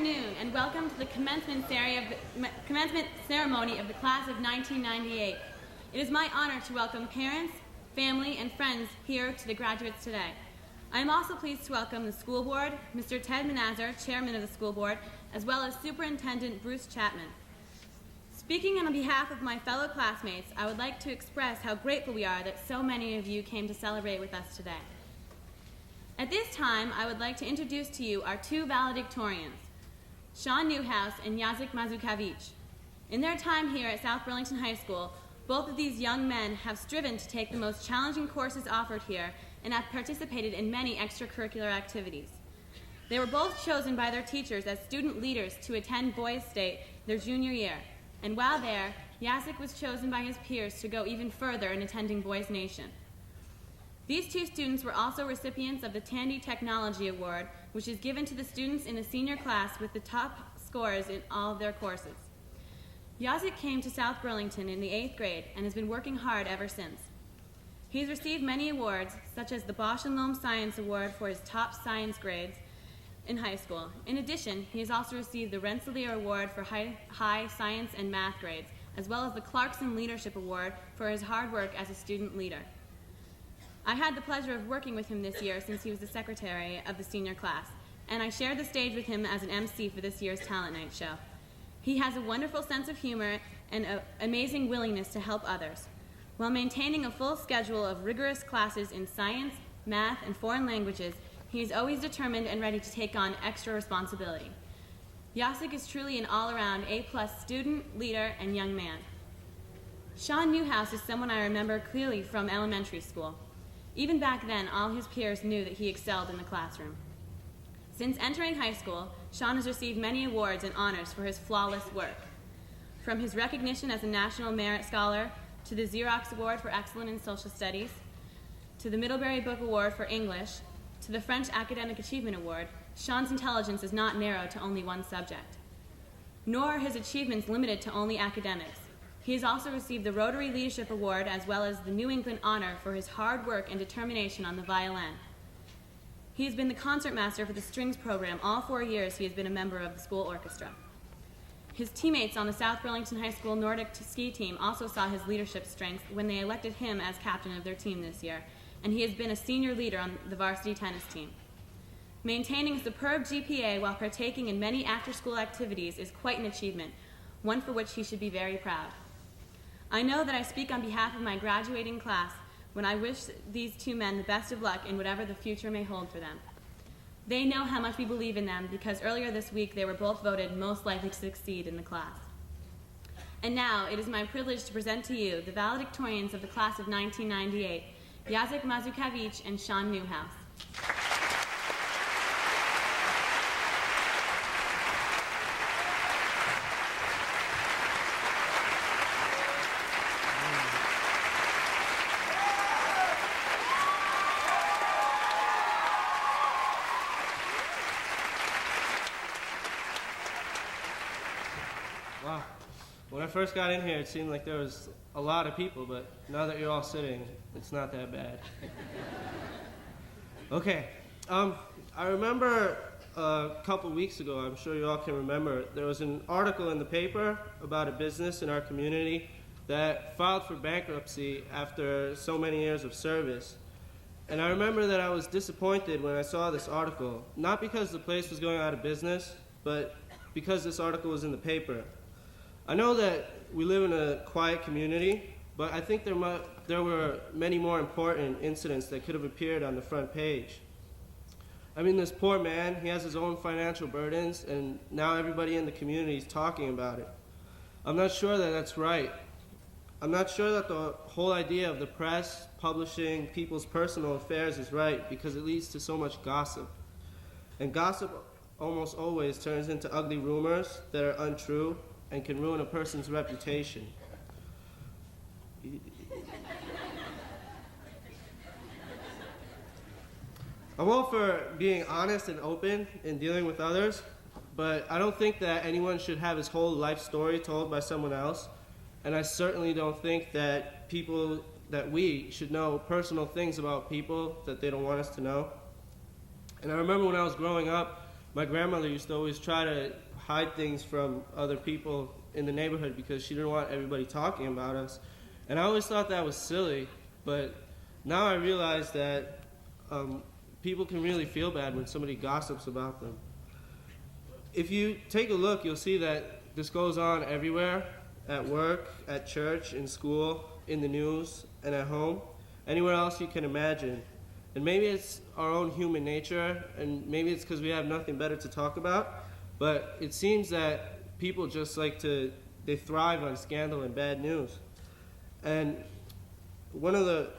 afternoon, and welcome to the commencement ceremony of the class of 1998. It is my honor to welcome parents, family, and friends here to the graduates today. I am also pleased to welcome the school board, Mr. Ted Manazar, chairman of the school board, as well as Superintendent Bruce Chapman. Speaking on behalf of my fellow classmates, I would like to express how grateful we are that so many of you came to celebrate with us today. At this time, I would like to introduce to you our two valedictorians, Sean Newhouse and Jacek Mazukevich. In their time here at South Burlington High School, both of these young men have striven to take the most challenging courses offered here and have participated in many extracurricular activities. They were both chosen by their teachers as student leaders to attend Boys State their junior year, and while there, Jacek was chosen by his peers to go even further in attending Boys Nation. These two students were also recipients of the Tandy Technology Award, which is given to the students in the senior class with the top scores in all of their courses. Jacek came to South Burlington in the 8th grade and has been working hard ever since. He's received many awards, such as the Bosch and Loam Science Award for his top science grades in high school. In addition, he has also received the Rensselaer Award for high science and math grades, as well as the Clarkson Leadership Award for his hard work as a student leader. I had the pleasure of working with him this year since he was the secretary of the senior class, and I shared the stage with him as an MC for this year's Talent Night show. He has a wonderful sense of humor and an amazing willingness to help others. While maintaining a full schedule of rigorous classes in science, math, and foreign languages, he is always determined and ready to take on extra responsibility. Jacek is truly an all-around A-plus student, leader, and young man. Sean Newhouse is someone I remember clearly from elementary school. Even back then, all his peers knew that he excelled in the classroom. Since entering high school, Sean has received many awards and honors for his flawless work. From his recognition as a National Merit Scholar, to the Xerox Award for Excellence in Social Studies, to the Middlebury Book Award for English, to the French Academic Achievement Award, Sean's intelligence is not narrowed to only one subject. Nor are his achievements limited to only academics. He has also received the Rotary Leadership Award as well as the New England Honor for his hard work and determination on the violin. He has been the concertmaster for the strings program all 4 years he has been a member of the school orchestra. His teammates on the South Burlington High School Nordic ski team also saw his leadership strengths when they elected him as captain of their team this year, and he has been a senior leader on the varsity tennis team. Maintaining a superb GPA while partaking in many after-school activities is quite an achievement, one for which he should be very proud. I know that I speak on behalf of my graduating class when I wish these two men the best of luck in whatever the future may hold for them. They know how much we believe in them because earlier this week they were both voted most likely to succeed in the class. And now it is my privilege to present to you the valedictorians of the class of 1998, Jacek Mazukevich and Sean Newhouse. Wow. When I first got in here, it seemed like there was a lot of people, but now that you're all sitting, it's not that bad. Okay. I remember a couple weeks ago, I'm sure you all can remember, there was an article in the paper about a business in our community that filed for bankruptcy after so many years of service. And I remember that I was disappointed when I saw this article, not because the place was going out of business, but because this article was in the paper. I know that we live in a quiet community, but I think there were many more important incidents that could have appeared on the front page. I mean, this poor man, he has his own financial burdens, and now everybody in the community is talking about it. I'm not sure that that's right. I'm not sure that the whole idea of the press publishing people's personal affairs is right because it leads to so much gossip. And gossip almost always turns into ugly rumors that are untrue and can ruin a person's reputation. I'm all for being honest and open in dealing with others, but I don't think that anyone should have his whole life story told by someone else, and I certainly don't think that we should know personal things about people that they don't want us to know. And I remember when I was growing up, my grandmother used to always try to hide things from other people in the neighborhood because she didn't want everybody talking about us. And I always thought that was silly, but now I realize that people can really feel bad when somebody gossips about them. If you take a look, you'll see that this goes on everywhere, at work, at church, in school, in the news, and at home, anywhere else you can imagine. And maybe it's our own human nature, and maybe it's because we have nothing better to talk about, but it seems that people just they thrive on scandal and bad news. And one of the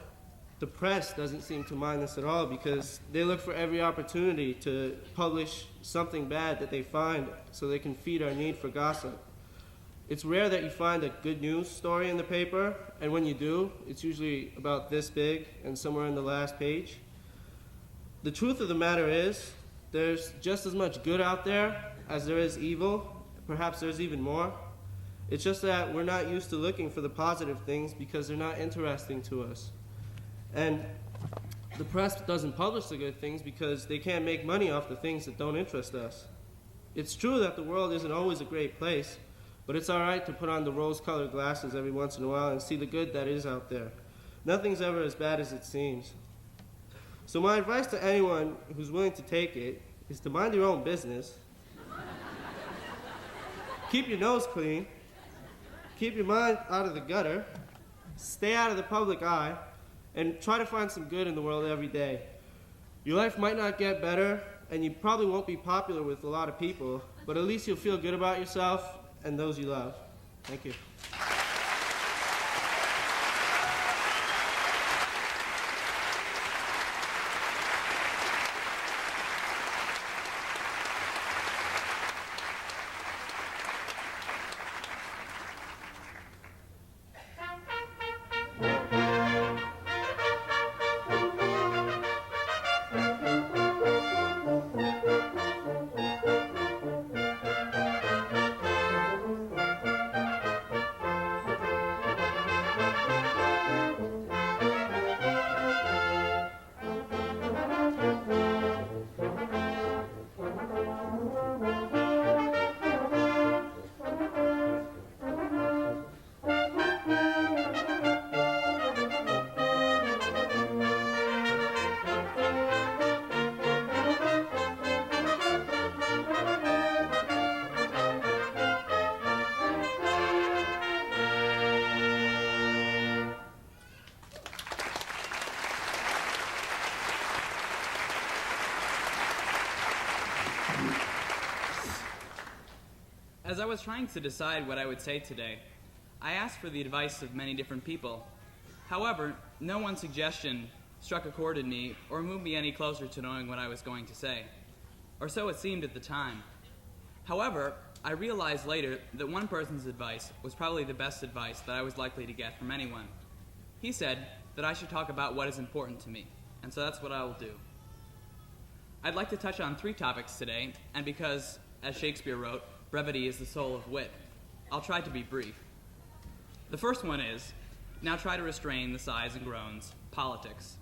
press doesn't seem to mind this at all because they look for every opportunity to publish something bad that they find so they can feed our need for gossip. It's rare that you find a good news story in the paper, and when you do, it's usually about this big and somewhere in the last page. The truth of the matter is, there's just as much good out there as there is evil. Perhaps there's even more. It's just that we're not used to looking for the positive things because they're not interesting to us. And the press doesn't publish the good things because they can't make money off the things that don't interest us. It's true that the world isn't always a great place, but it's all right to put on the rose-colored glasses every once in a while and see the good that is out there. Nothing's ever as bad as it seems. So my advice to anyone who's willing to take it is to mind your own business, keep your nose clean, keep your mind out of the gutter, stay out of the public eye, and try to find some good in the world every day. Your life might not get better, and you probably won't be popular with a lot of people, but at least you'll feel good about yourself and those you love. Thank you. As I was trying to decide what I would say today, I asked for the advice of many different people. However, no one suggestion struck a chord in me or moved me any closer to knowing what I was going to say, or so it seemed at the time. However, I realized later that one person's advice was probably the best advice that I was likely to get from anyone. He said that I should talk about what is important to me, and so that's what I will do. I'd like to touch on 3 topics today, and because, as Shakespeare wrote, brevity is the soul of wit, I'll try to be brief. The first one is, now try to restrain the sighs and groans, politics.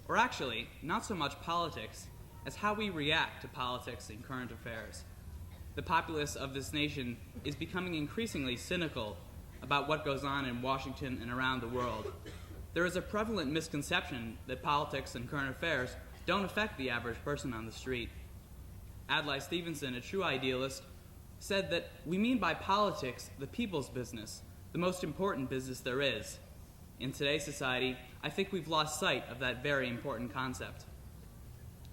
Or actually, not so much politics as how we react to politics in current affairs. The populace of this nation is becoming increasingly cynical about what goes on in Washington and around the world. There is a prevalent misconception that politics and current affairs don't affect the average person on the street. Adlai Stevenson, a true idealist, said that we mean by politics the people's business, the most important business there is. In today's society, I think we've lost sight of that very important concept.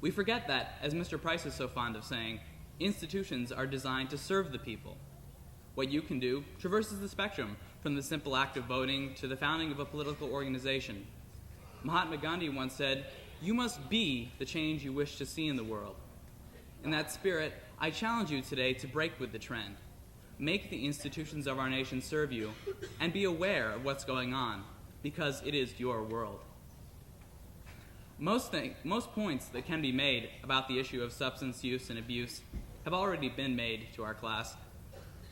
We forget that, as Mr. Price is so fond of saying, institutions are designed to serve the people. What you can do traverses the spectrum, from the simple act of voting to the founding of a political organization. Mahatma Gandhi once said, "You must be the change you wish to see in the world." In that spirit, I challenge you today to break with the trend. Make the institutions of our nation serve you, and be aware of what's going on, because it is your world. Most points that can be made about the issue of substance use and abuse have already been made to our class,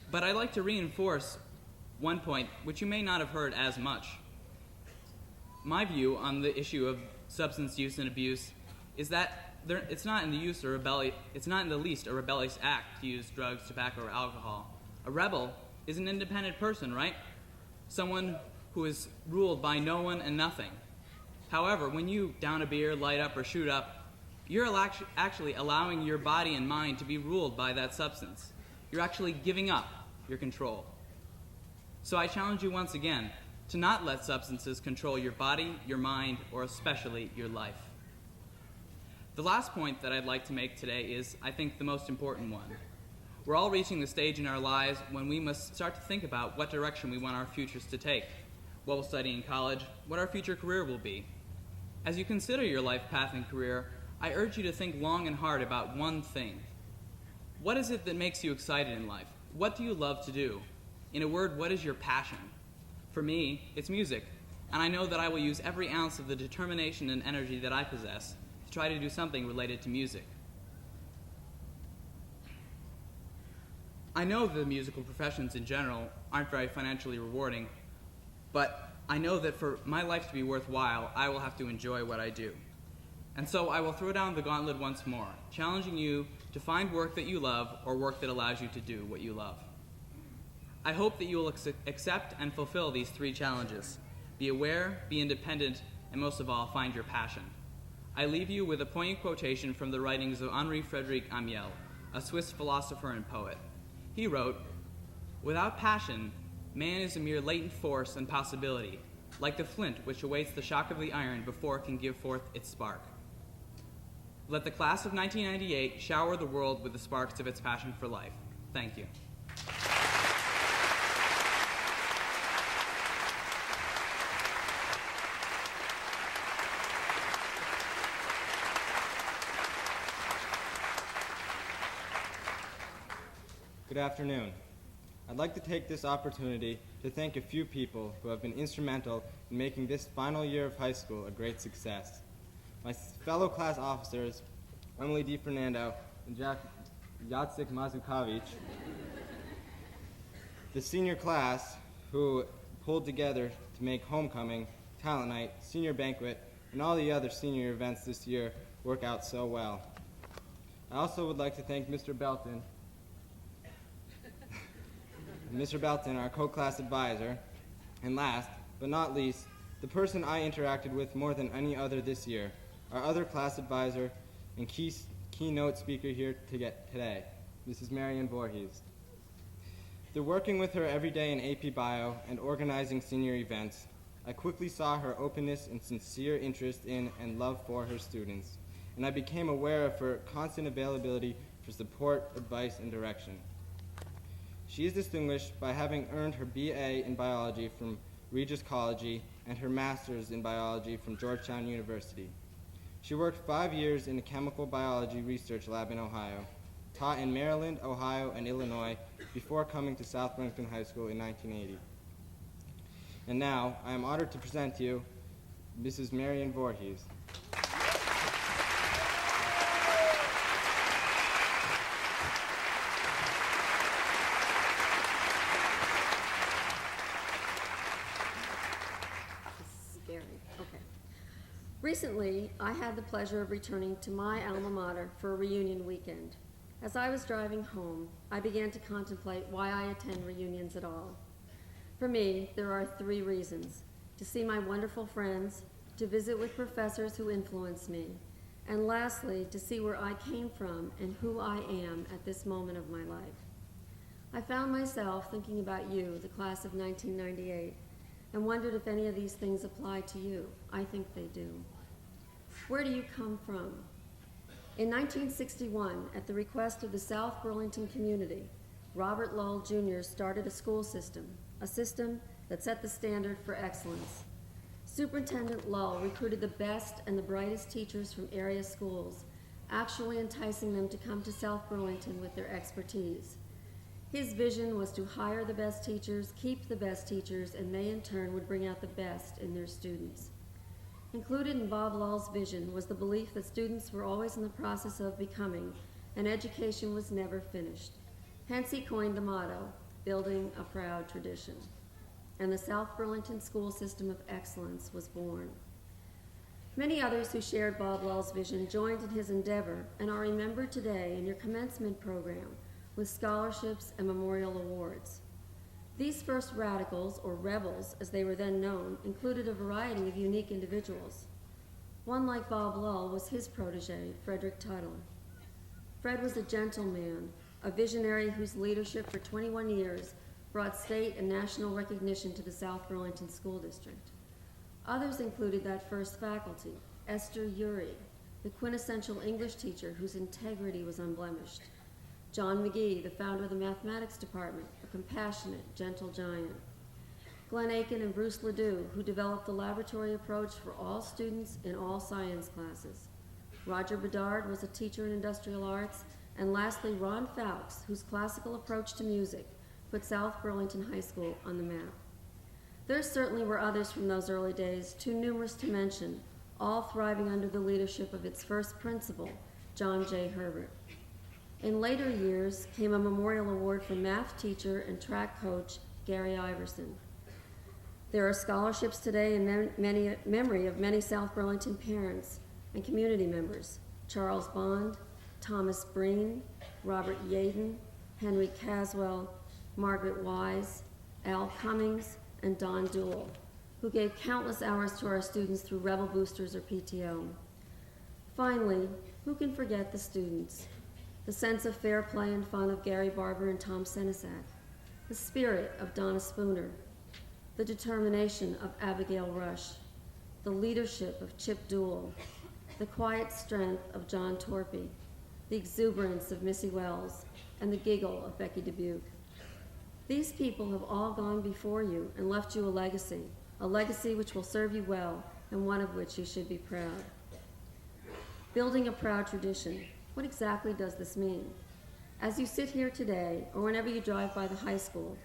but I'd like to reinforce one point which you may not have heard as much. My view on the issue of substance use and abuse is that it's not in the least a rebellious act to use drugs, tobacco, or alcohol. A rebel is an independent person, right? Someone who is ruled by no one and nothing. However, when you down a beer, light up, or shoot up, you're actually allowing your body and mind to be ruled by that substance. You're actually giving up your control. So I challenge you once again to not let substances control your body, your mind, or especially your life. The last point that I'd like to make today is, I think, the most important one. We're all reaching the stage in our lives when we must start to think about what direction we want our futures to take, what we'll study in college, what our future career will be. As you consider your life path and career, I urge you to think long and hard about one thing. What is it that makes you excited in life? What do you love to do? In a word, what is your passion? For me, it's music, and I know that I will use every ounce of the determination and energy that I possess to try to do something related to music. I know the musical professions in general aren't very financially rewarding, but I know that for my life to be worthwhile, I will have to enjoy what I do. And so I will throw down the gauntlet once more, challenging you to find work that you love or work that allows you to do what you love. I hope that you will accept and fulfill these three challenges. Be aware, be independent, and most of all, find your passion. I leave you with a poignant quotation from the writings of Henri Frédéric Amiel, a Swiss philosopher and poet. He wrote, "Without passion, man is a mere latent force and possibility, like the flint which awaits the shock of the iron before it can give forth its spark." Let the class of 1998 shower the world with the sparks of its passion for life. Thank you. Good afternoon. I'd like to take this opportunity to thank a few people who have been instrumental in making this final year of high school a great success. My fellow class officers, Emily DiFernando and Jacek Mazukavich, the senior class who pulled together to make homecoming, talent night, senior banquet, and all the other senior events this year work out so well. I also would like to thank Mr. Belton, our co-class advisor, and last but not least, the person I interacted with more than any other this year, our other class advisor and keynote speaker here today, Mrs. Marian Voorhees. Through working with her every day in AP Bio and organizing senior events, I quickly saw her openness and sincere interest in and love for her students, and I became aware of her constant availability for support, advice, and direction. She is distinguished by having earned her BA in biology from Regis College and her master's in biology from Georgetown University. She worked 5 years in a chemical biology research lab in Ohio, taught in Maryland, Ohio, and Illinois before coming to South Burlington High School in 1980. And now, I am honored to present to you Mrs. Marian Voorhees. Recently, I had the pleasure of returning to my alma mater for a reunion weekend. As I was driving home, I began to contemplate why I attend reunions at all. For me, there are 3 reasons: to see my wonderful friends, to visit with professors who influenced me, and lastly, to see where I came from and who I am at this moment of my life. I found myself thinking about you, the class of 1998, and wondered if any of these things apply to you. I think they do. Where do you come from? In 1961, at the request of the South Burlington community, Robert Lull Jr. started a school system, a system that set the standard for excellence. Superintendent Lull recruited the best and the brightest teachers from area schools, actually enticing them to come to South Burlington with their expertise. His vision was to hire the best teachers, keep the best teachers, and they in turn would bring out the best in their students. Included in Bob Lull's vision was the belief that students were always in the process of becoming, and education was never finished. Hence he coined the motto, "Building a Proud Tradition." And the South Burlington School System of Excellence was born. Many others who shared Bob Lowell's vision joined in his endeavor and are remembered today in your commencement program with scholarships and memorial awards. These first radicals, or rebels as they were then known, included a variety of unique individuals. One like Bob Lowell was his protege, Frederick Tuttle. Fred was a gentleman, a visionary whose leadership for 21 years brought state and national recognition to the South Burlington School District. Others included that first faculty, Esther Urey, the quintessential English teacher whose integrity was unblemished. John McGee, the founder of the mathematics department, a compassionate, gentle giant. Glenn Aiken and Bruce Ledoux, who developed the laboratory approach for all students in all science classes. Roger Bedard was a teacher in industrial arts. And lastly, Ron Fowkes, whose classical approach to music put South Burlington High School on the map. There certainly were others from those early days, too numerous to mention, all thriving under the leadership of its first principal, John J. Herbert. In later years came a memorial award for math teacher and track coach Gary Iverson. There are scholarships today in memory of many South Burlington parents and community members: Charles Bond, Thomas Breen, Robert Yaden, Henry Caswell, Margaret Wise, Al Cummings, and Don Duell, who gave countless hours to our students through Rebel Boosters or PTO. Finally, who can forget the students? The sense of fair play and fun of Gary Barber and Tom Senesac, the spirit of Donna Spooner, the determination of Abigail Rush, the leadership of Chip Duell, the quiet strength of John Torpy, the exuberance of Missy Wells, and the giggle of Becky Dubuque. These people have all gone before you and left you a legacy which will serve you well and one of which you should be proud. Building a proud tradition. What exactly does this mean? As you sit here today, or whenever you drive by the high school,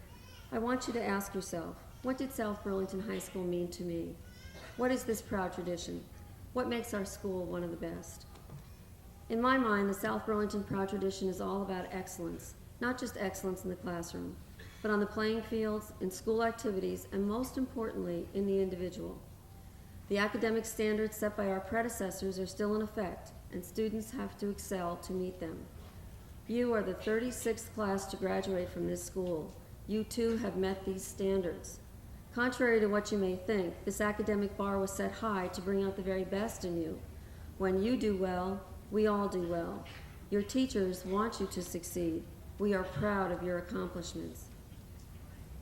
I want you to ask yourself, what did South Burlington High School mean to me? What is this proud tradition? What makes our school one of the best? In my mind, the South Burlington Proud Tradition is all about excellence, not just excellence in the classroom, but on the playing fields, in school activities, and most importantly, in the individual. The academic standards set by our predecessors are still in effect, and students have to excel to meet them. You are the 36th class to graduate from this school. You too have met these standards. Contrary to what you may think, this academic bar was set high to bring out the very best in you. When you do well, we all do well. Your teachers want you to succeed. We are proud of your accomplishments.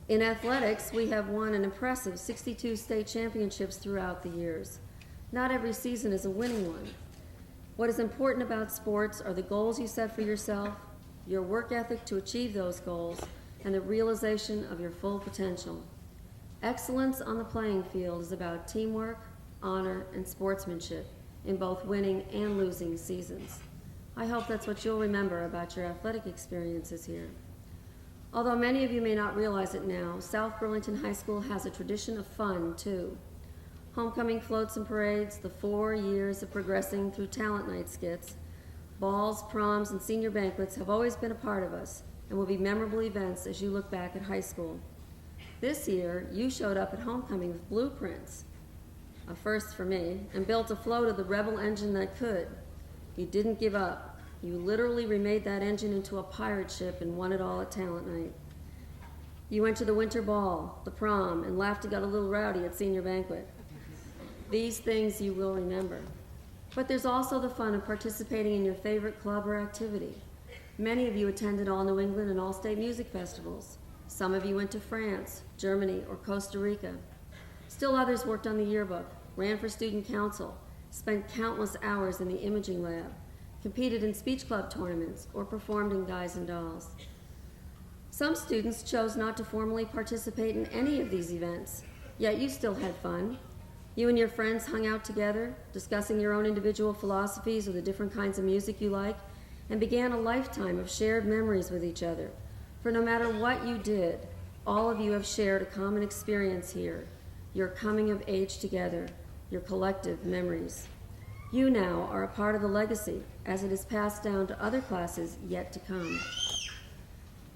In athletics, we have won an impressive 62 state championships throughout the years. Not every season is a winning one. What is important about sports are the goals you set for yourself, your work ethic to achieve those goals, and the realization of your full potential. Excellence on the playing field is about teamwork, honor, and sportsmanship in both winning and losing seasons. I hope that's what you'll remember about your athletic experiences here. Although many of you may not realize it now, South Burlington High School has a tradition of fun, too. Homecoming floats and parades, the 4 years of progressing through talent night skits, balls, proms, and senior banquets have always been a part of us and will be memorable events as you look back at high school. This year, you showed up at homecoming with blueprints, a first for me, and built a float of the Rebel engine that could. You didn't give up. You literally remade that engine into a pirate ship and won it all at talent night. You went to the winter ball, the prom, and laughed and got a little rowdy at senior banquet. These things you will remember. But there's also the fun of participating in your favorite club or activity. Many of you attended all New England and all state music festivals. Some of you went to France, Germany, or Costa Rica. Still others worked on the yearbook, ran for student council, spent countless hours in the imaging lab, competed in speech club tournaments, or performed in Guys and Dolls. Some students chose not to formally participate in any of these events, yet you still had fun. You and your friends hung out together, discussing your own individual philosophies or the different kinds of music you like, and began a lifetime of shared memories with each other. For no matter what you did, all of you have shared a common experience here, your coming of age together, your collective memories. You now are a part of the legacy as it is passed down to other classes yet to come.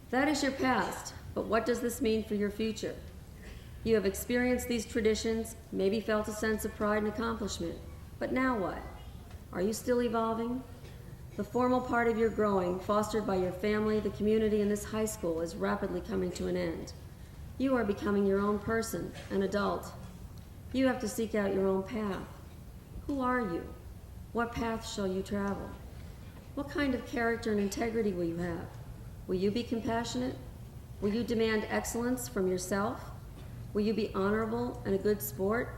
That is your past, but what does this mean for your future? You have experienced these traditions, maybe felt a sense of pride and accomplishment. But now what? Are you still evolving? The formal part of your growing, fostered by your family, the community, and this high school, is rapidly coming to an end. You are becoming your own person, an adult. You have to seek out your own path. Who are you? What path shall you travel? What kind of character and integrity will you have? Will you be compassionate? Will you demand excellence from yourself? Will you be honorable and a good sport?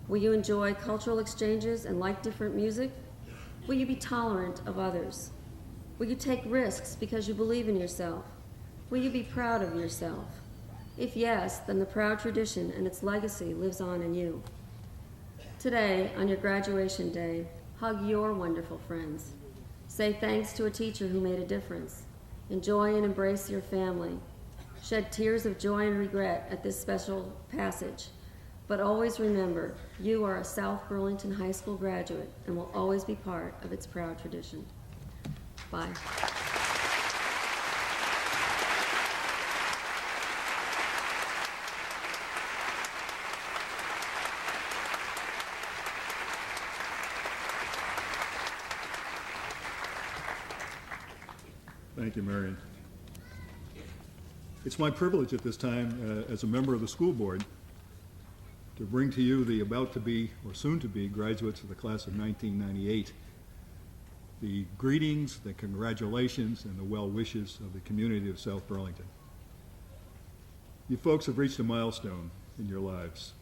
Will you enjoy cultural exchanges and like different music? Will you be tolerant of others? Will you take risks because you believe in yourself? Will you be proud of yourself? If yes, then the proud tradition and its legacy lives on in you. Today, on your graduation day, hug your wonderful friends. Say thanks to a teacher who made a difference. Enjoy and embrace your family. Shed tears of joy and regret at this special passage. But always remember, you are a South Burlington High School graduate and will always be part of its proud tradition. Bye. Thank you, Marion. It's my privilege at this time, as a member of the school board, to bring to you the about-to-be, or soon-to-be, graduates of the class of 1998, the greetings, the congratulations, and the well wishes of the community of South Burlington. You folks have reached a milestone in your lives,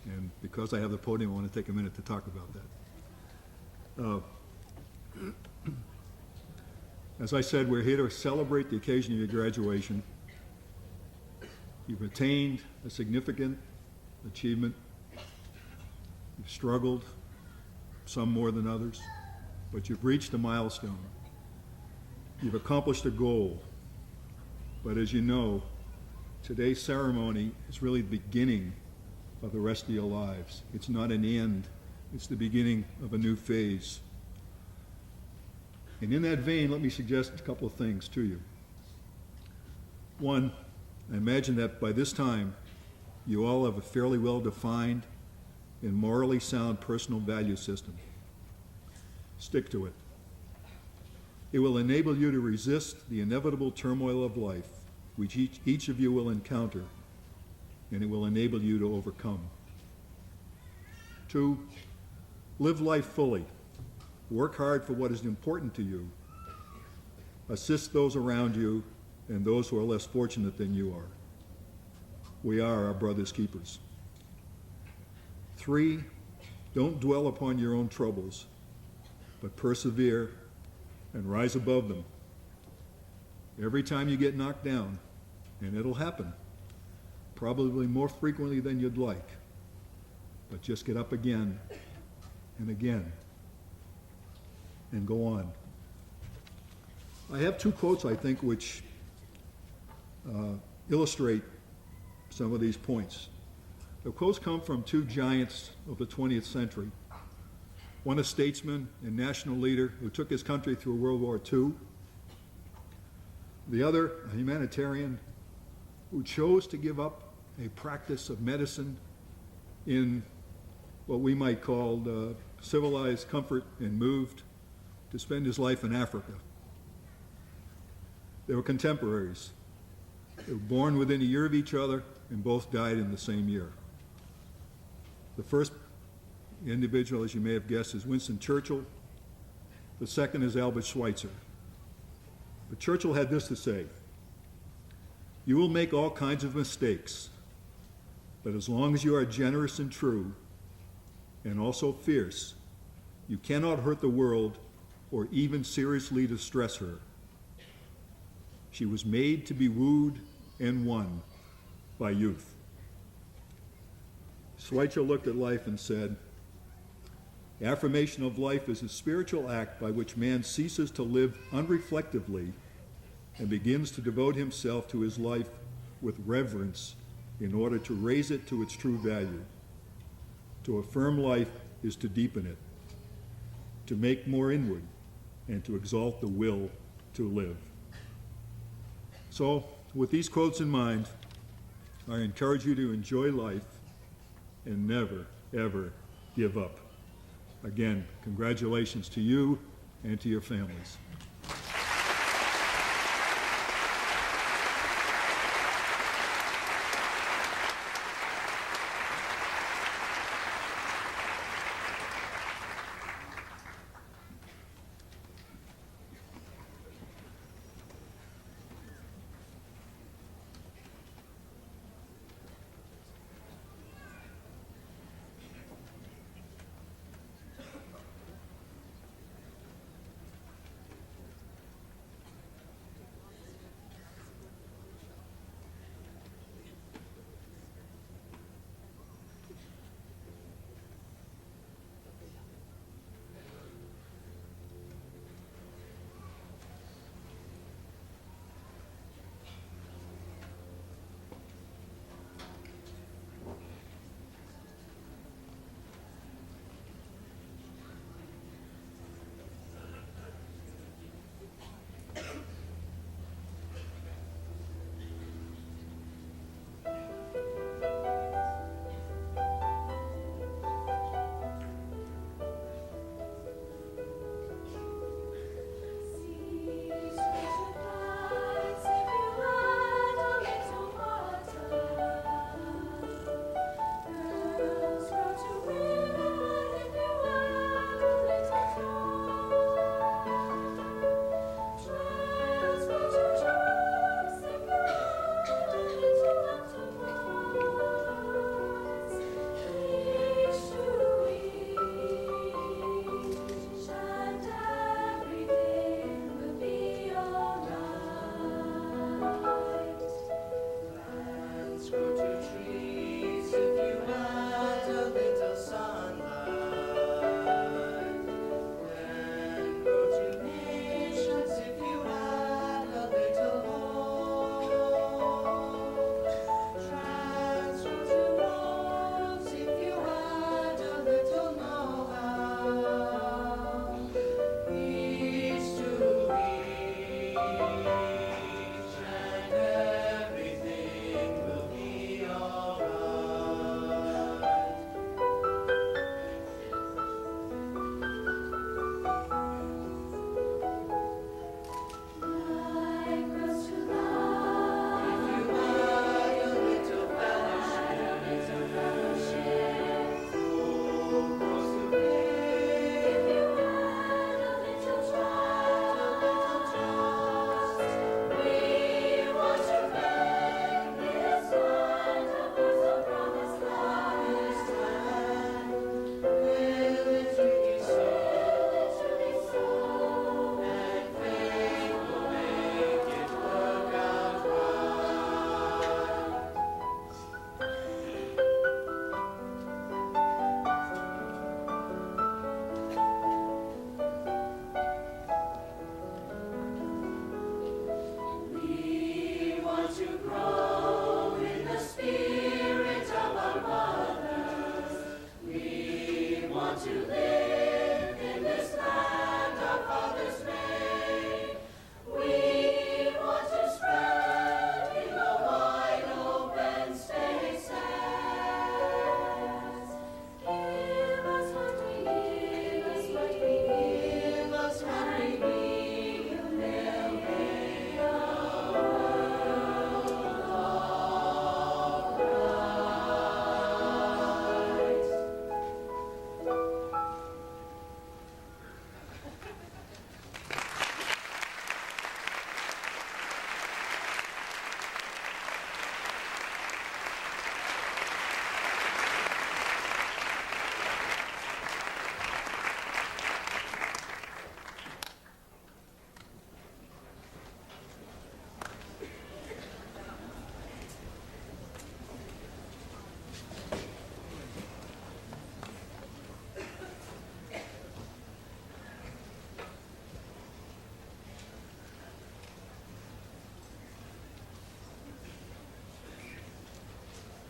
and because I have the podium, I want to take a minute to talk about that. As I said, we're here to celebrate the occasion of your graduation. You've attained a significant achievement. You've struggled, some more than others, but you've reached a milestone. You've accomplished a goal. But as you know, today's ceremony is really the beginning of the rest of your lives. It's not an end, it's the beginning of a new phase. And in that vein, let me suggest a couple of things to you. One, I imagine that by this time, you all have a fairly well-defined and morally sound personal value system. Stick to it. It will enable you to resist the inevitable turmoil of life, which each of you will encounter, and it will enable you to overcome. Two, live life fully. Work hard for what is important to you. Assist those around you and those who are less fortunate than you are. We are our brother's keepers. Three, don't dwell upon your own troubles, but persevere and rise above them. Every time you get knocked down, and it'll happen, probably more frequently than you'd like, but just get up again and again and go on. I have two quotes, I think, which illustrate some of these points. The quotes come from two giants of the 20th century. One a statesman and national leader who took his country through World War II. The other, a humanitarian who chose to give up a practice of medicine in what we might call civilized comfort and moved to spend his life in Africa. They were contemporaries. They were born within a year of each other and both died in the same year. The first individual, as you may have guessed, is Winston Churchill. The second is Albert Schweitzer. But Churchill had this to say: "You will make all kinds of mistakes, but as long as you are generous and true, and also fierce, you cannot hurt the world or even seriously distress her. She was made to be wooed and won by youth." Schweitzer looked at life and said, "Affirmation of life is a spiritual act by which man ceases to live unreflectively and begins to devote himself to his life with reverence in order to raise it to its true value. To affirm life is to deepen it, to make more inward, and to exalt the will to live." So, with these quotes in mind, I encourage you to enjoy life and never, ever give up. Again, congratulations to you and to your families.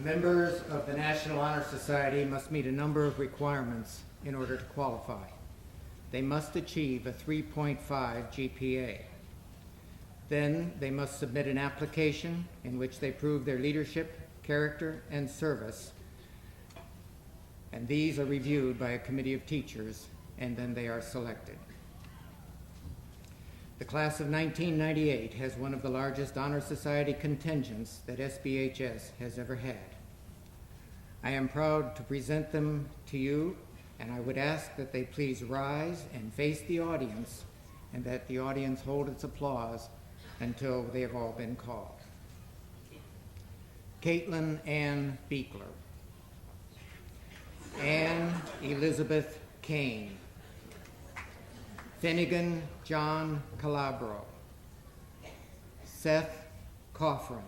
Members of the National Honor Society must meet a number of requirements in order to qualify. They must achieve a 3.5 GPA. Then they must submit an application in which they prove their leadership, character, and service, and these are reviewed by a committee of teachers, and then they are selected. The class of 1998 has one of the largest Honor Society contingents that SBHS has ever had. I am proud to present them to you, and I would ask that they please rise and face the audience, and that the audience hold its applause until they have all been called. Caitlin Ann Beekler, Ann Elizabeth Kane, Finnegan John Calabro, Seth Coffrin,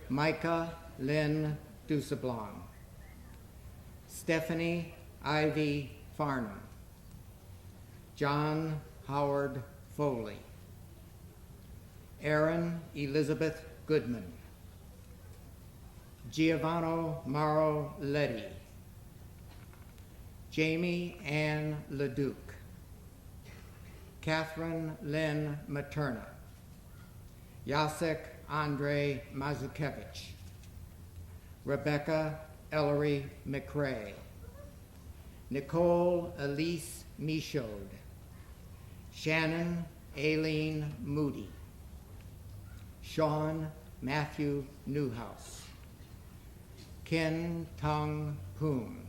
Micah Lynn Dusablon, Stephanie Ivy Farnham, John Howard Foley, Erin Elizabeth Goodman, Giovanni Mauro Letty, Jamie Ann Leduc, Catherine Lynn Materna, Jacek Andre Mazukevich, Rebecca Ellery McRae, Nicole Elise Michaud, Shannon Aileen Moody, Sean Matthew Newhouse, Ken Tung Poon,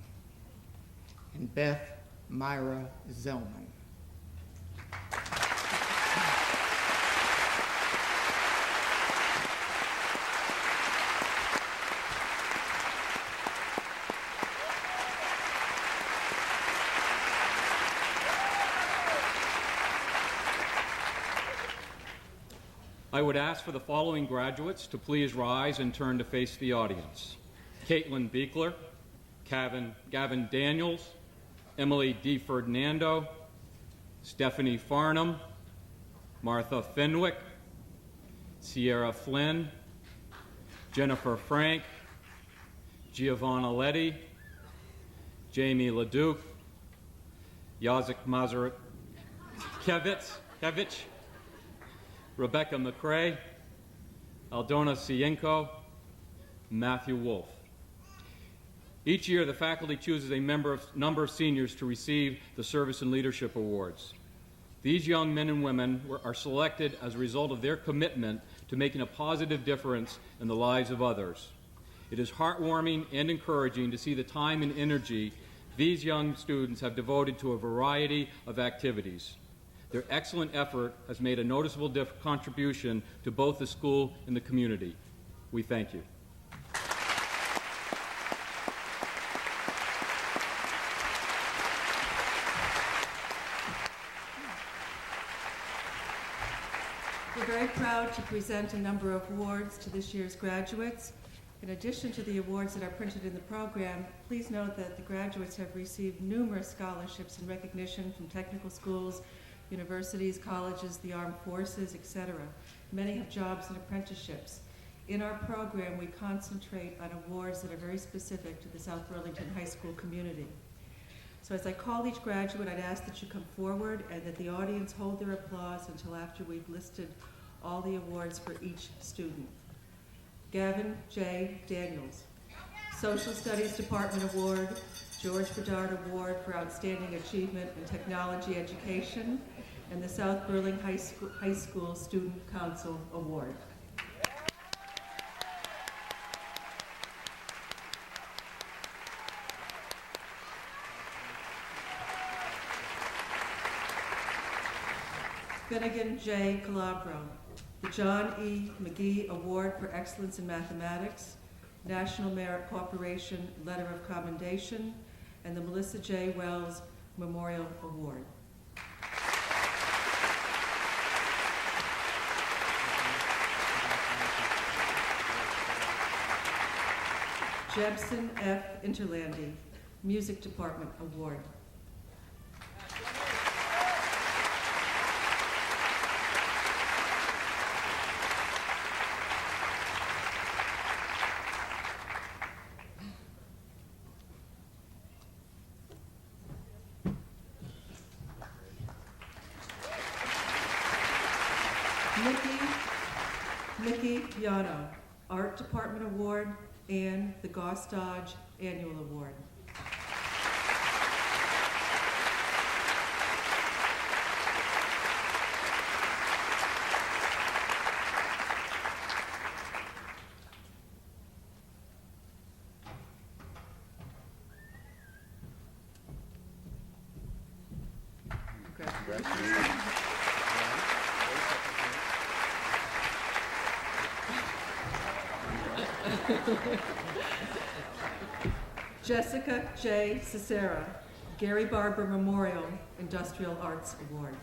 and Beth Myra Zellman. I would ask for the following graduates to please rise and turn to face the audience. Caitlin Beekler, Gavin Daniels, Emily D. Ferdinando, Stephanie Farnham, Martha Fenwick, Sierra Flynn, Jennifer Frank, Giovanna Letty, Jamie Leduc, Jacek Mazurkevich, Rebecca McRae, Aldona Sienko, Matthew Wolf. Each year, the faculty chooses a number of seniors to receive the Service and Leadership Awards. These young men and women are selected as a result of their commitment to making a positive difference in the lives of others. It is heartwarming and encouraging to see the time and energy these young students have devoted to a variety of activities. Their excellent effort has made a noticeable contribution to both the school and the community. We thank you. We're very proud to present a number of awards to this year's graduates. In addition to the awards that are printed in the program, please note that the graduates have received numerous scholarships and recognition from technical schools, universities, colleges, the armed forces, etc. Many have jobs and apprenticeships. In our program, we concentrate on awards that are very specific to the South Burlington High School community. So as I call each graduate, I'd ask that you come forward and that the audience hold their applause until after we've listed all the awards for each student. Gavin J. Daniels, Social Studies Department Award, George Bedard Award for Outstanding Achievement in Technology Education, and the South Burlington High School Student Council Award. Finnegan J. Calabro, the John E. McGee Award for Excellence in Mathematics, National Merit Corporation Letter of Commendation, and the Melissa J. Wells Memorial Award. Jebson F. Interlandi, Music Department Award. Mickey Piano, Art Department Award, and the Goss Dodge Annual Award. Jessica J. Cicera, Gary Barber Memorial Industrial Arts Award.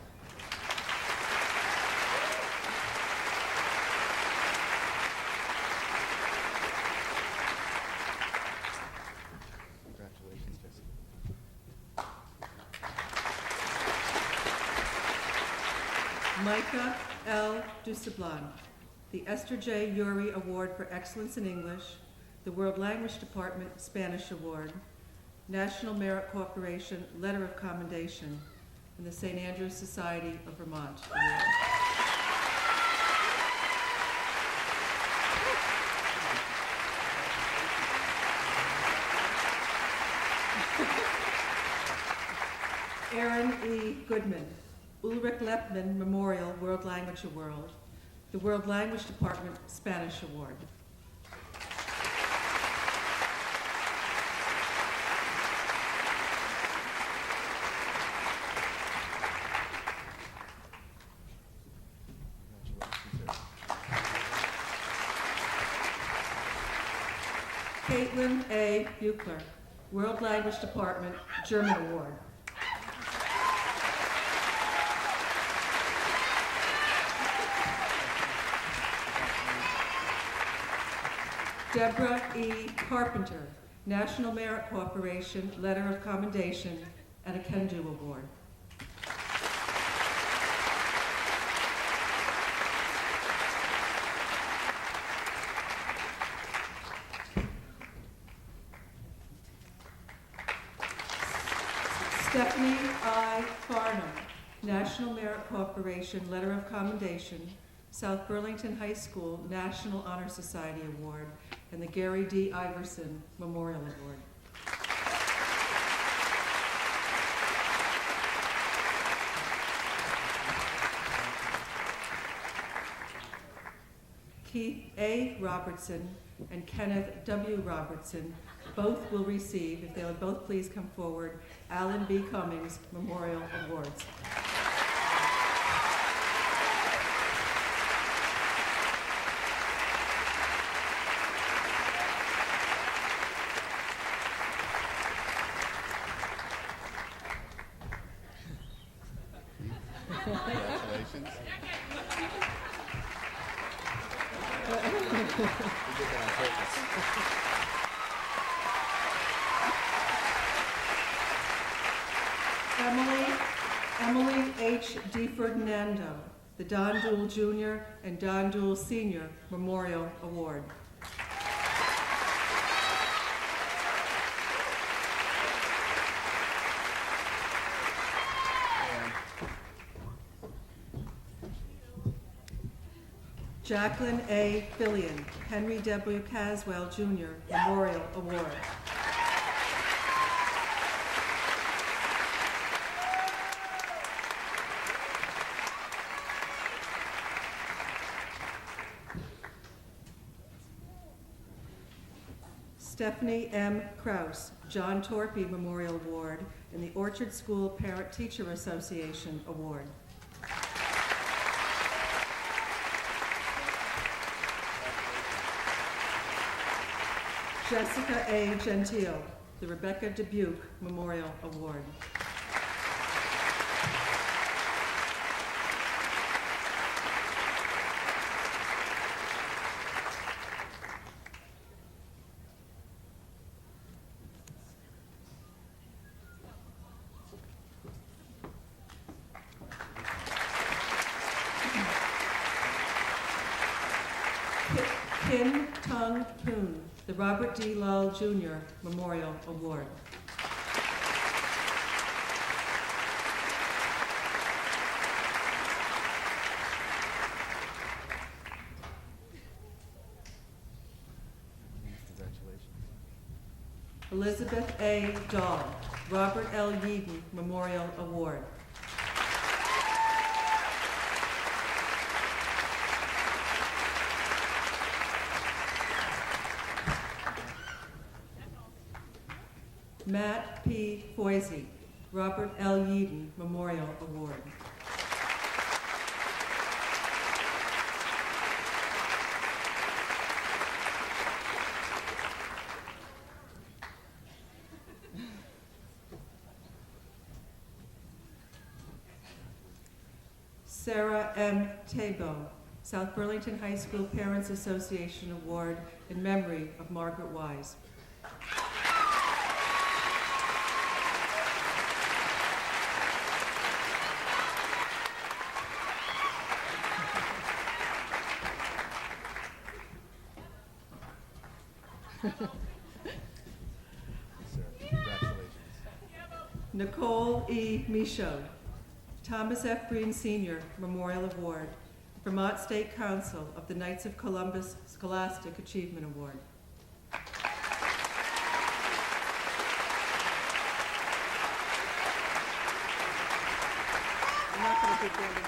Congratulations, Jessica. Micah L. Dusablan, the Esther J. Urey Award for Excellence in English, the World Language Department Spanish Award, National Merit Corporation Letter of Commendation, and the St. Andrews Society of Vermont Award. Aaron E. Goodman, Ulrich Lepman Memorial World Language Award, the World Language Department Spanish Award. Caitlin A. Buchler, World Language Department German Award. Deborah E. Carpenter, National Merit Corporation Letter of Commendation and a Can-Do Award. Stephanie I. Farnham, National Merit Corporation Letter of Commendation, South Burlington High School National Honor Society Award, and the Gary D. Iverson Memorial Award. Keith A. Robertson and Kenneth W. Robertson both will receive, if they would both please come forward, Alan B. Cummings Memorial Awards. Congratulations. Emily H. DiFerdinando, the Don Dool Jr. and Don Dool Sr. Memorial Award. Jacqueline A. Fillion, Henry W. Caswell Jr. Memorial Award. Stephanie M. Kraus, John Torpy Memorial Award, and the Orchard School Parent-Teacher Association Award. Jessica A. Gentile, the Rebecca Dubuque Memorial Award. Kim Tung Poon, the Robert D. Lull Jr. Memorial Award. Congratulations. Elizabeth A. Dahl, Robert L. Yeadon Memorial Award. Matt P. Foisey, Robert L. Yeadon Memorial Award. Sarah M. Tabo, South Burlington High School Parents Association Award in memory of Margaret Wise. Congratulations. Nicole E. Michaud, Thomas F. Breen Sr. Memorial Award, Vermont State Council of the Knights of Columbus Scholastic Achievement Award. I'm not going to keep doing this.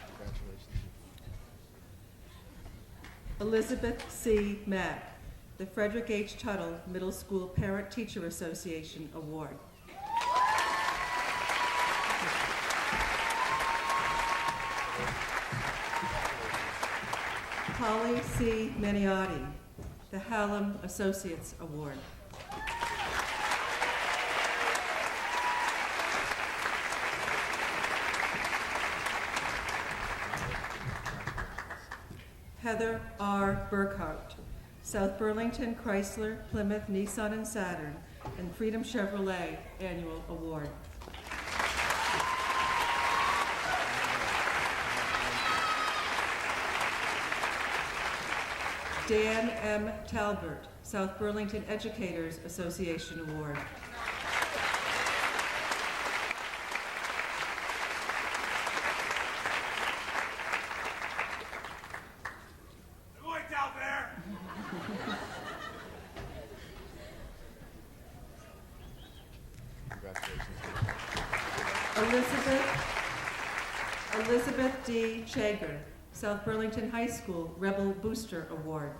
Congratulations. Elizabeth C. Mack, the Frederick H. Tuttle Middle School Parent-Teacher Association Award. Holly C. Maniotti, the Hallam Associates Award. Heather R. Burkhart, South Burlington Chrysler, Plymouth, Nissan, and Saturn, and Freedom Chevrolet Annual Award. Dan M. Talbert, South Burlington Educators Association Award. Elizabeth D. Chager, South Burlington High School Rebel Booster Award.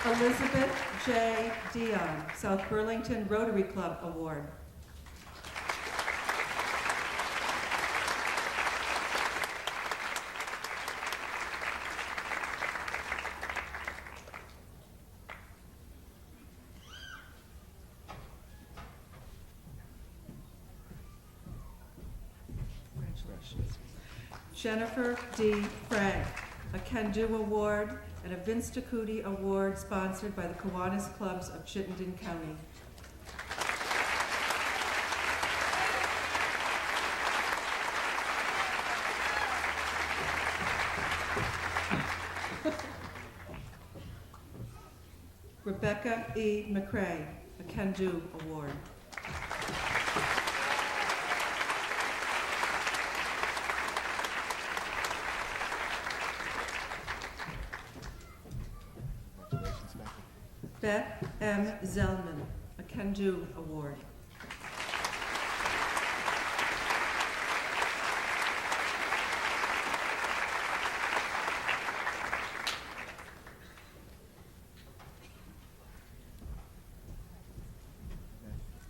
Elizabeth J. Dion, South Burlington Rotary Club Award. Congratulations. Jennifer D. Frank, a Can-Do Award and a Vince DeCuti Award sponsored by the Kiwanis Clubs of Chittenden County. Rebecca E. McCrae, a Can-Do Award. Beth M. Zellman, a Can-Do Award.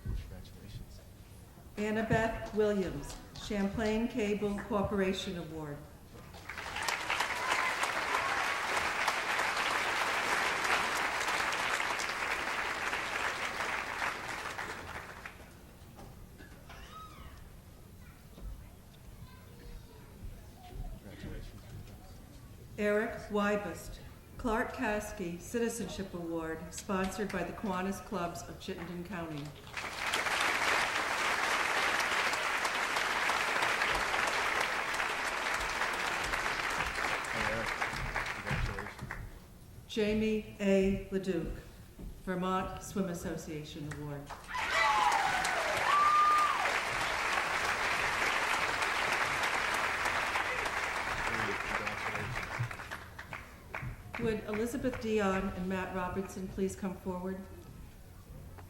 Congratulations. Annabeth Williams, Champlain Cable Corporation Award. Eric Wybust, Clark Caskey Citizenship Award, sponsored by the Kiwanis Clubs of Chittenden County. Congratulations. Jamie A. Leduc, Vermont Swim Association Award. Would Elizabeth Dion and Matt Robertson please come forward?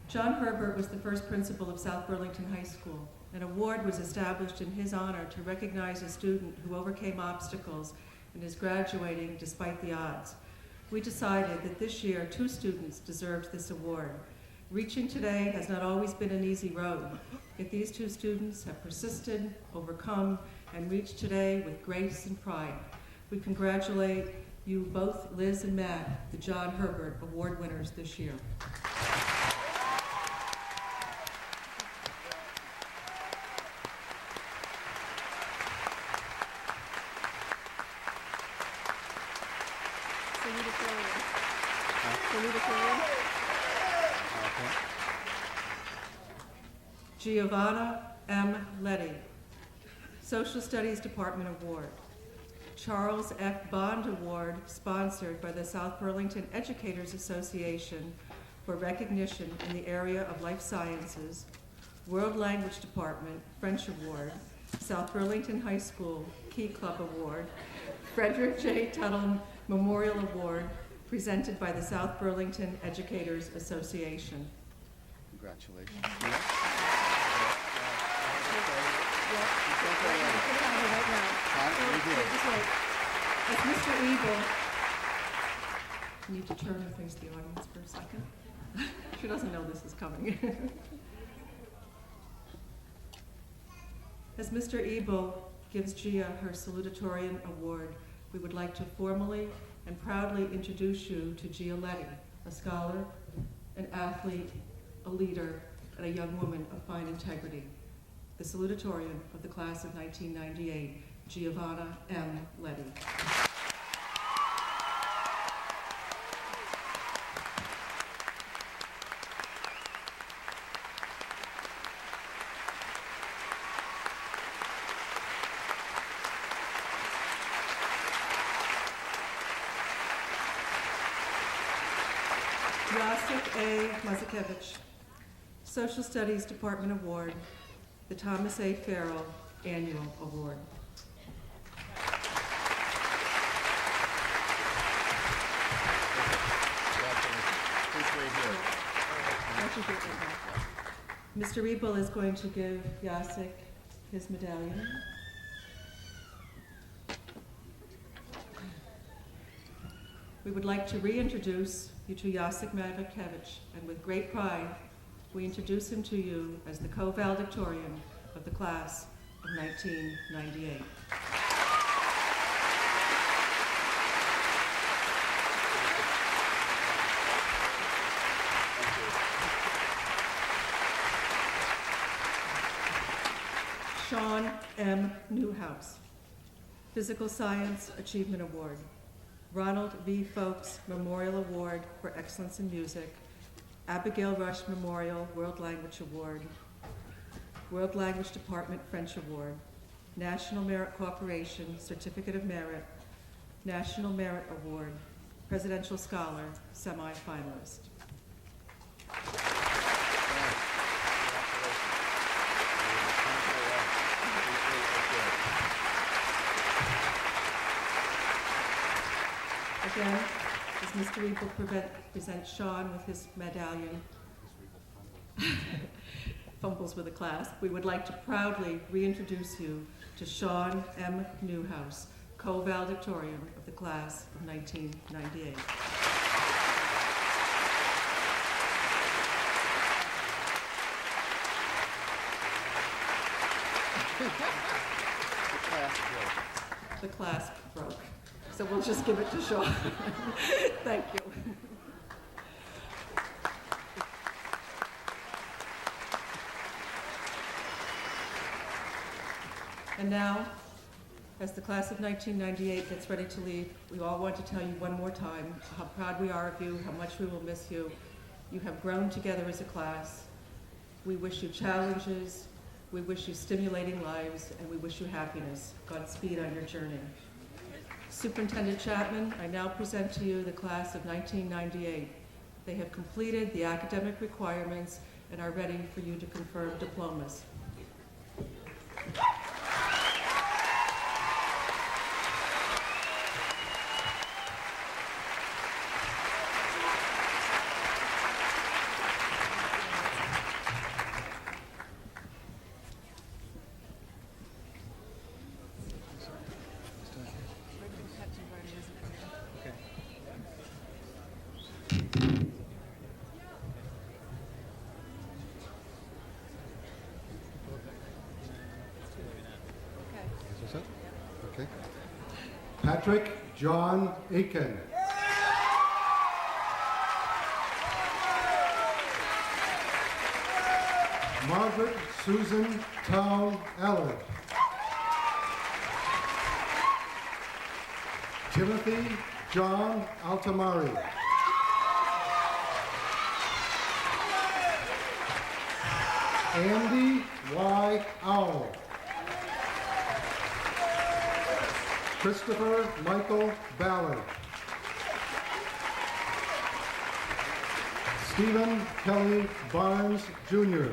John Herbert was the first principal of South Burlington High School. An award was established in his honor to recognize a student who overcame obstacles and is graduating despite the odds. We decided that this year 2 students deserved this award. Reaching today has not always been an easy road, yet these 2 students have persisted, overcome, and reached today with grace and pride. We congratulate you both, Liz and Matt, the John Herbert Award winners this year. Giovanna M. Letty, Social Studies Department Award. Charles F. Bond Award, sponsored by the South Burlington Educators Association for recognition in the area of life sciences. World Language Department, French Award. South Burlington High School, Key Club Award. Frederick J. Tuttle Memorial Award, presented by the South Burlington Educators Association. Congratulations. As Mr. Eagle, I need to turn and face the audience for a second. She doesn't know this is coming. As Mr. Ebel gives Gia her salutatorian award, we would like to formally and proudly introduce you to Gia Letty, a scholar, an athlete, a leader, and a young woman of fine integrity. The salutatorian of the class of 1998, Giovanna M. Letty. Jacek A. Mazakevich, Social Studies Department Award, the Thomas A. Farrell Annual Award. Mr. Ebel is going to give Jacek his medallion. We would like to reintroduce you to Jacek Mazakevich, and with great pride, we introduce him to you as the co-valedictorian of the class of 1998. Sean M. Newhouse, Physical Science Achievement Award. Ronald V. Folks Memorial Award for Excellence in Music. Abigail Rush Memorial World Language Award. World Language Department French Award. National Merit Cooperation Certificate of Merit. National Merit Award. Presidential Scholar, semi-finalist. Again, as Mr. Ebel presents Sean with his medallion, fumbles with the class, we would like to proudly reintroduce you to Sean M. Newhouse, co-valedictorian of the class of 1998. The clasp broke. So we'll just give it to Sean. Thank you. And now, as the class of 1998 gets ready to leave, we all want to tell you one more time how proud we are of you, how much we will miss you. You have grown together as a class. We wish you challenges, we wish you stimulating lives, and we wish you happiness. Godspeed on your journey. Superintendent Chapman, I now present to you the class of 1998. They have completed the academic requirements and are ready for you to confer diplomas. Is this it? Okay. Patrick John Aiken. Margaret Susan Town Allard. Timothy John Altamari. Andy Y. Owl. Christopher Michael Ballard. Stephen Kelly Barnes, Jr.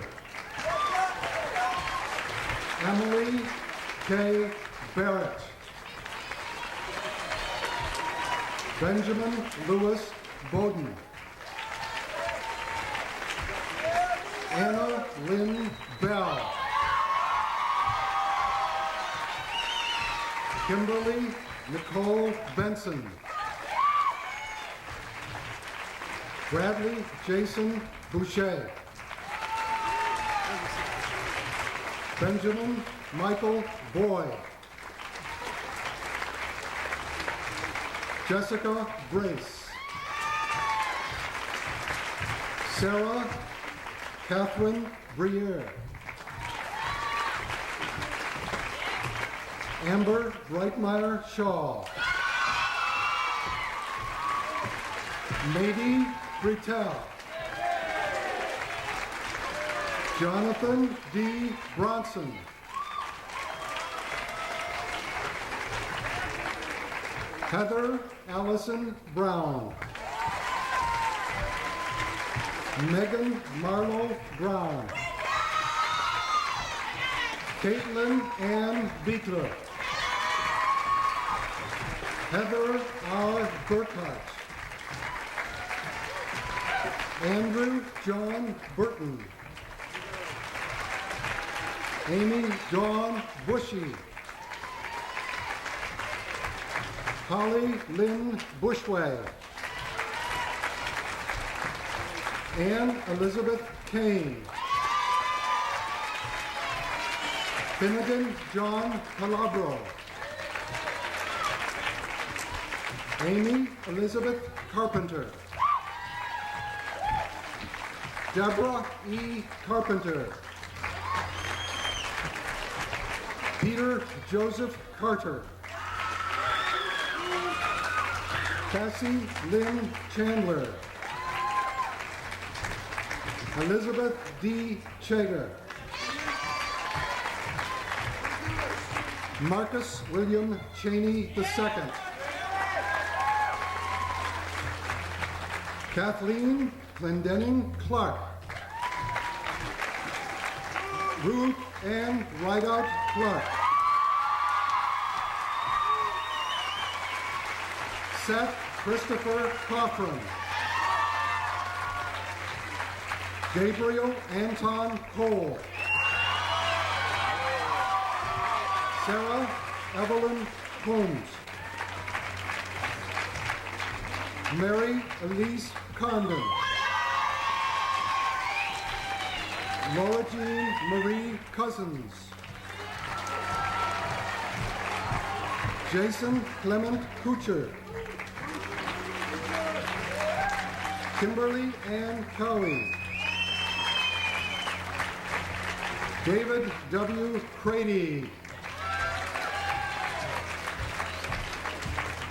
Emily K. Barrett. Benjamin Lewis Bowden. Anna Lynn Bell. Kimberly Nicole Benson. Bradley Jason Boucher. Benjamin Michael Boyd. Jessica Brace. Sarah Catherine Briere. Amber Breitmeyer Shaw. Mady Britell. Jonathan D. Bronson. Heather Allison Brown. Megan Marlowe Brown. Caitlin Ann Beekler. Heather R. Burkhart. Andrew John Burton. Amy Dawn Bushy. Holly Lynn Bushway. Ann Elizabeth Kane. Finnegan John Calabro. Amy Elizabeth Carpenter. Deborah E. Carpenter. Peter Joseph Carter. Cassie Lynn Chandler. Elizabeth D. Chager. Marcus William Cheney II. Kathleen Glendenning Clark. Ruth Ann Rideout Clark. Seth Christopher Cochran. Gabriel Anton Cole. Sarah Evelyn Holmes. Mary Elise Condon. Laura Jean Marie Cousins. Jason Clement Kucher. Kimberly Ann Cowie. David W. Crady.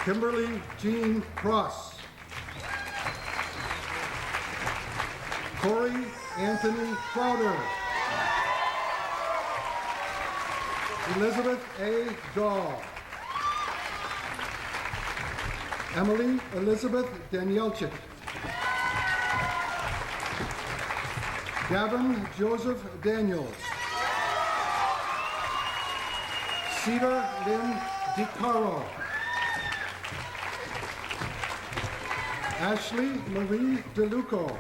Kimberly Jean Cross. Corey Anthony Crowder. Elizabeth A. Dahl. Emily Elizabeth Danielchik. Gavin Joseph Daniels. Cedar Lynn DiCaro. Ashley Marie DeLuco.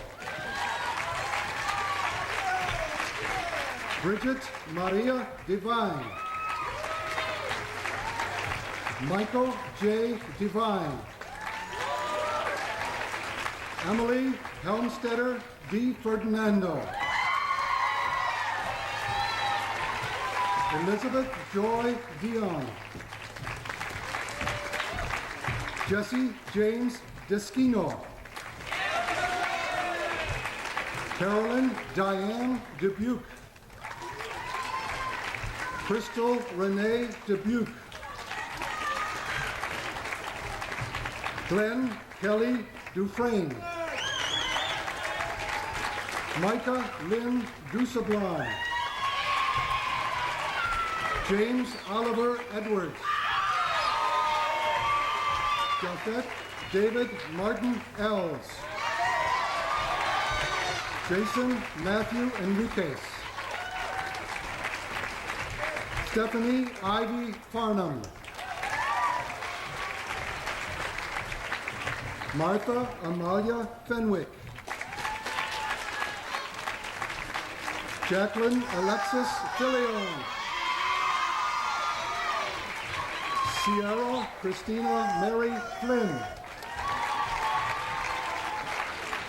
Bridget Maria Devine. Michael J. Devine. Emily Helmstetter Di Ferdinando. Elizabeth Joy Dion. Jesse James Deschino. Carolyn Diane Dubuque. Crystal Renee Dubuque. Glenn Kelly Dufresne. Micah Lynn Dusablon. James Oliver Edwards. Jafet David Martin Els. Jason Matthew Enriquez. Stephanie Ivy Farnham. Martha Amalia Fenwick. Jacqueline Alexis Filion. Sierra Christina Mary Flynn.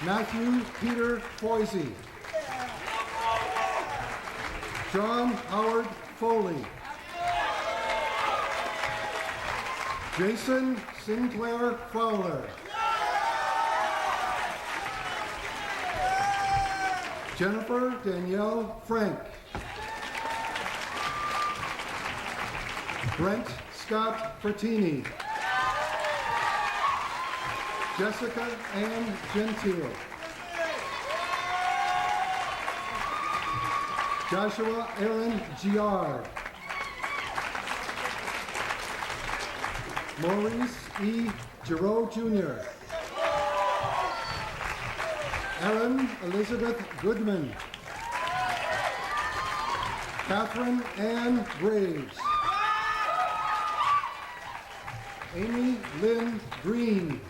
Matthew Peter Foisey. John Howard Foley. Jason Sinclair Fowler. Jennifer Danielle Frank. Brent Scott Fertini. Jessica Ann Gentile. Joshua Aaron Giard. Maurice E. Giroux Jr. Aaron Elizabeth Goodman. Catherine Ann Graves. Amy Lynn Green.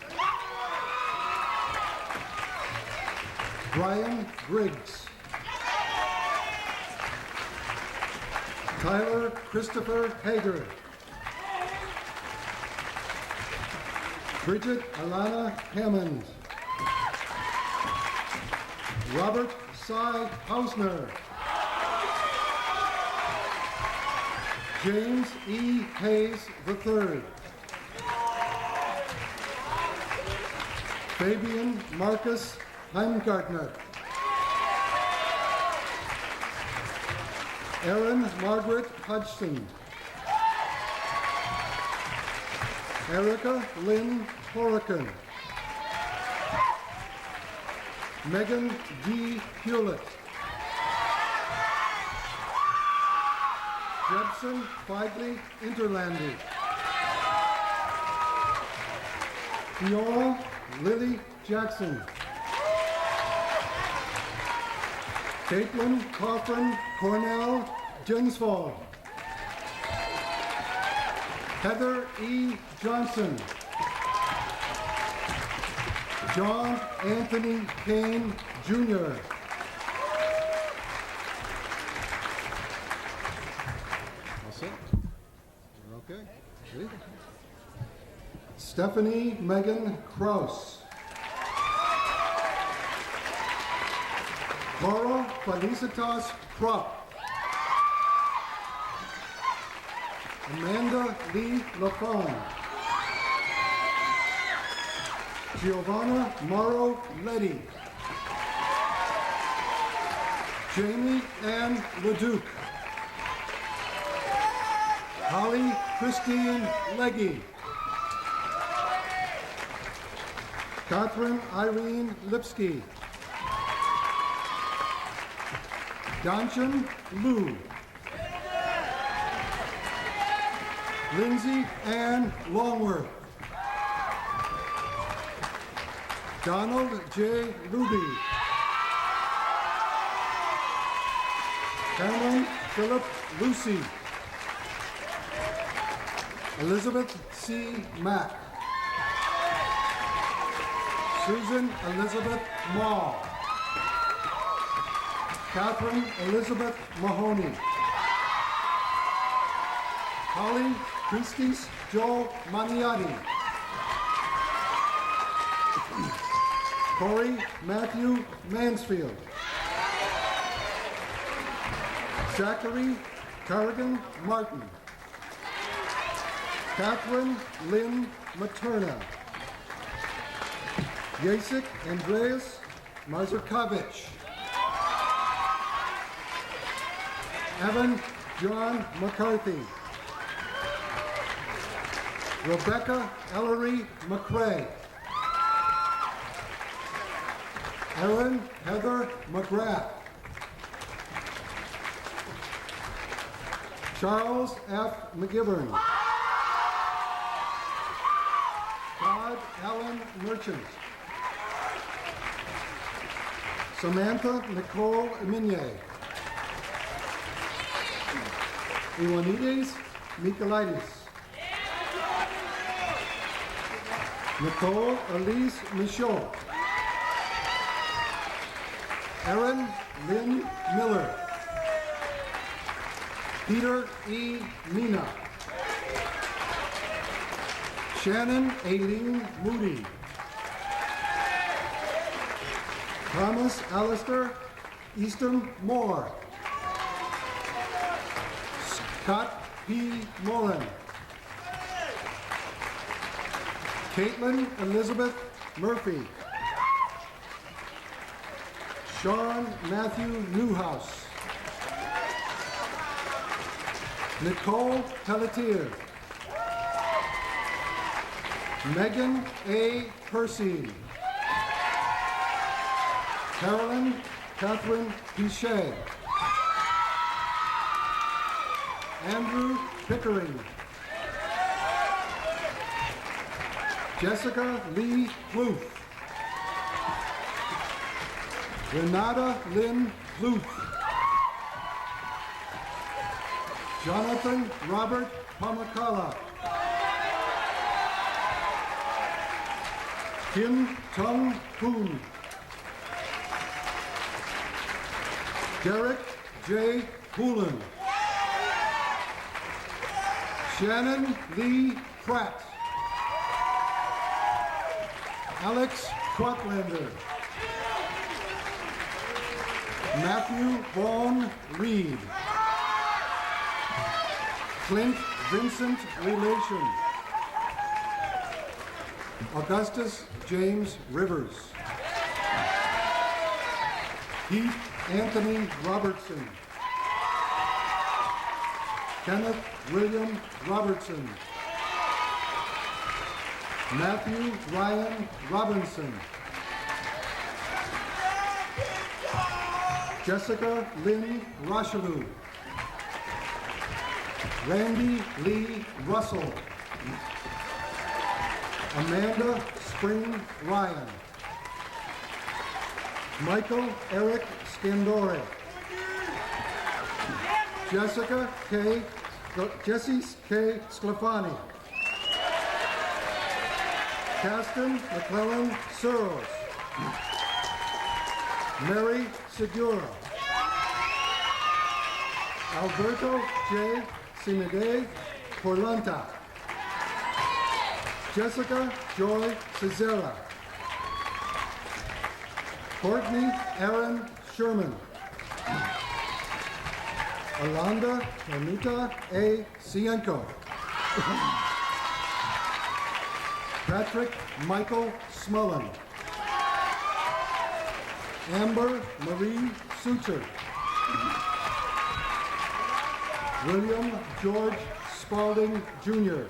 Brian Griggs. Tyler Christopher Hager. Bridget Alana Hammond. Robert Cy Hausner. James E. Hayes III. Fabian Marcus Heimgartner. Erin Margaret Hodgson. Erica Lynn Horican. Megan D. Hewlett. Jebson Feidley Interlandi. Fiora Lily Jackson. Caitlin Coffin Cornell Jensvold. Heather E. Johnson. John Anthony Kane Jr. All set? We're okay? Ready? Stephanie Megan Kraus. Cora Felicitas Krupp. Amanda Lee Lafon. Giovanna Morrow Letty. Jamie Ann Leduc. Holly Christine Leggy. Catherine Irene Lipsky. Danchan Liu. Lindsay Ann Longworth. Donald J. Luby. Cameron Philip Lucy. Elizabeth C. Mack. Susan Elizabeth Maw. Catherine Elizabeth Mahoney. Holly Christis Joe Maniati. Corey Matthew Mansfield. Zachary Carrigan Martin. Catherine Lynn Materna. Jacek Andreas Mazurkovich. Evan John McCarthy. Rebecca Ellery McCrae. Erin Heather McGrath. Charles F. McGivern. Todd Allen Merchant. Samantha Nicole Eminier. Ioannidis Michaelides. Nicole Elise Michaud. Erin Lynn Miller. Peter E. Mina. Shannon Aileen Moody. Thomas Alistair Easton Moore. Scott P. Mullen. Caitlin Elizabeth Murphy. Sean Matthew Newhouse. Nicole Pelletier. Megan A. Percy. Carolyn Catherine Pichet. Andrew Pickering. Jessica Lee Plouffe. Renata Lynn Plouffe. Jonathan Robert Pamakala. Kim Tung Poon. Derek J. Hoolan. Shannon Lee Pratt. Alex Quatlander. Matthew Vaughn Reed. Clint Vincent Relation. Augustus James Rivers. Heath Anthony Robertson. Kenneth William Robertson. Matthew Ryan Robinson. Jessica Lynn Rocheleau. Randy Lee Russell. Amanda Spring Ryan. Michael Eric Scandore. Jesse K. Sclafani. Caston McClellan Searles. Mary Segura. Alberto J. Simide Porlanta. Jessica Joy Cesara. Courtney Aaron Sherman. Alanda Anita A. Cienko. Patrick Michael Smullen. Amber Marie Suter. William George Spalding Jr.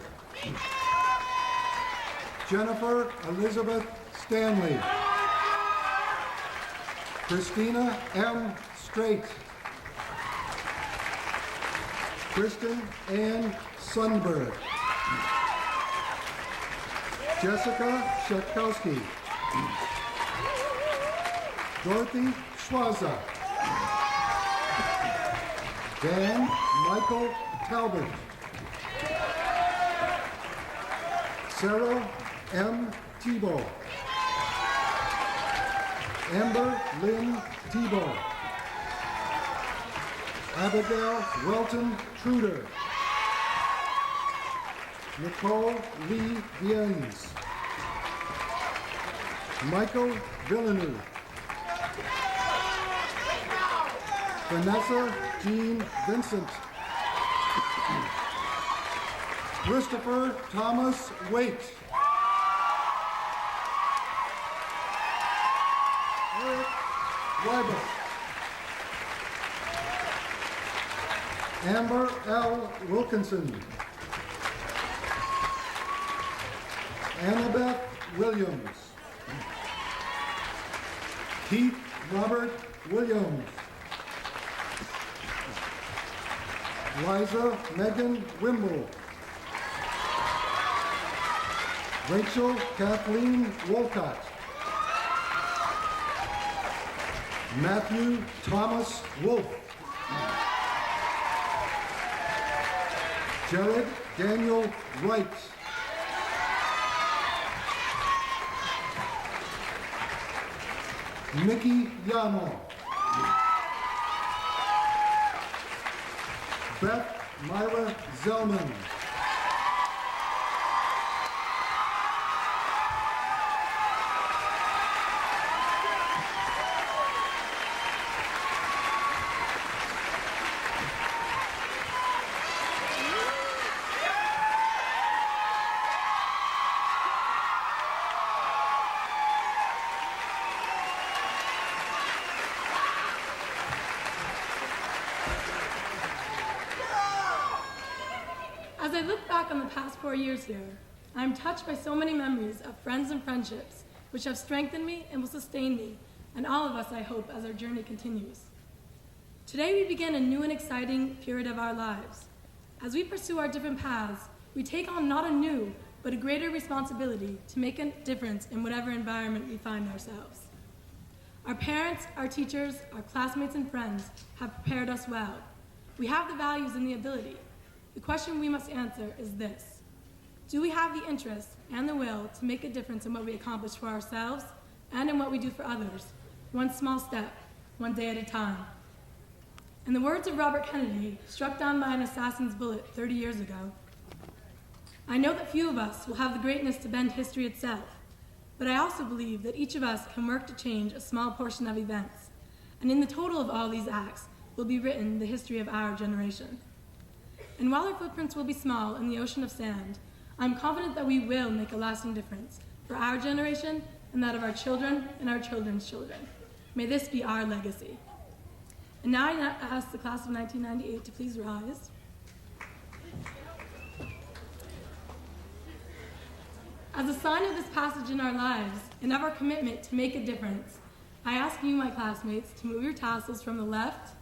Jennifer Elizabeth Stanley. Christina M. Straight. Kristen Ann Sundberg. Jessica Shetkowski. Dorothy Schwaza. Dan Michael Talbot. Sarah M. Tebow. Amber Lynn Tebow. Abigail Welton Truder. Nicole Lee Viennes. Michael Villeneuve. Vanessa Jean Vincent. Christopher Thomas Waite. Eric Weibel. Amber L. Wilkinson. Annabeth Williams. Keith Robert Williams. Liza Megan Wimble. Rachel Kathleen Wolcott. Matthew Thomas Wolf. Jared Daniel Wright. Nikki Yamo. Beth Myra Zellman. As I look back on the past 4 years here, I am touched by so many memories of friends and friendships which have strengthened me and will sustain me, and all of us, I hope, as our journey continues. Today we begin a new and exciting period of our lives. As we pursue our different paths, we take on not a new, but a greater responsibility to make a difference in whatever environment we find ourselves. Our parents, our teachers, our classmates and friends have prepared us well. We have the values and the ability. The question we must answer is this: do we have the interest and the will to make a difference in what we accomplish for ourselves and in what we do for others, one small step, one day at a time? In the words of Robert Kennedy, struck down by an assassin's bullet 30 years ago, I know that few of us will have the greatness to bend history itself, but I also believe that each of us can work to change a small portion of events, and in the total of all these acts will be written the history of our generation. And while our footprints will be small in the ocean of sand, I'm confident that we will make a lasting difference for our generation and that of our children and our children's children. May this be our legacy. And now I ask the class of 1998 to please rise. As a sign of this passage in our lives and of our commitment to make a difference, I ask you, my classmates, to move your tassels from the left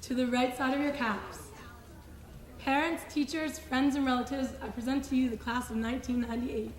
to the right side of your caps. Parents, teachers, friends, and relatives, I present to you the class of 1998.